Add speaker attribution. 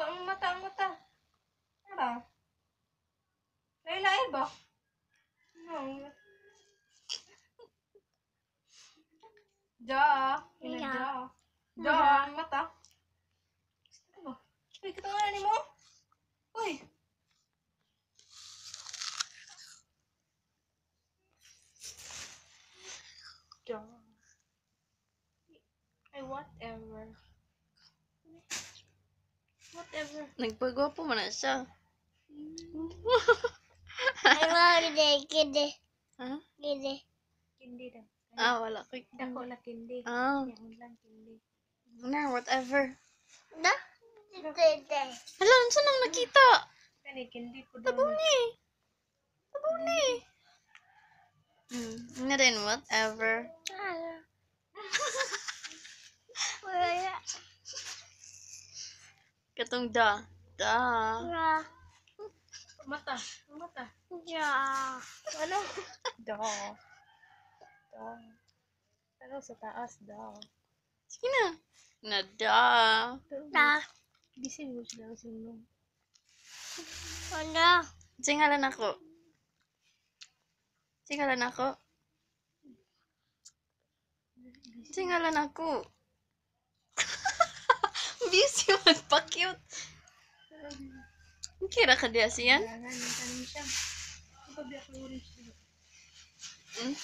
Speaker 1: Ang mata, ang mata. Ano? Lain-lain ba? No. Ja. Ja. Ja, ang mata. Ano? Uy, katanganan mo? Uy. Ja. Ay, whatever. Whatever.
Speaker 2: Nagpagwapo mo na siya.
Speaker 3: Ay, mga kindi.
Speaker 2: Ha?
Speaker 3: Kindi.
Speaker 1: Kindi daw.
Speaker 2: Wala ko.
Speaker 1: Dako na kindi.
Speaker 2: Ah,
Speaker 1: Yan lang kindi.
Speaker 2: na, whatever.
Speaker 3: Da? Kindi.
Speaker 2: Hala, saan nang nakita?
Speaker 1: Kani kindi po daw.
Speaker 2: Tabuni. Tabuni. Na rin, whatever.
Speaker 3: Wala.
Speaker 2: Katong da. Da.
Speaker 3: Wala.
Speaker 1: Mata. Ang mata.
Speaker 3: Ja.
Speaker 1: Ano? Da. Da. Pero sa taas, da.
Speaker 2: Sige na. Na da.
Speaker 3: Da.
Speaker 1: Bisin mo sila sa inyo.
Speaker 3: Wala.
Speaker 2: Singalan ako. Singalan ako. Singalan ako. Busy magpa-cute. Kira ka diya siyan?
Speaker 1: Kailangan yung kanin siya. Ito biyak ng orange.
Speaker 2: Hmm?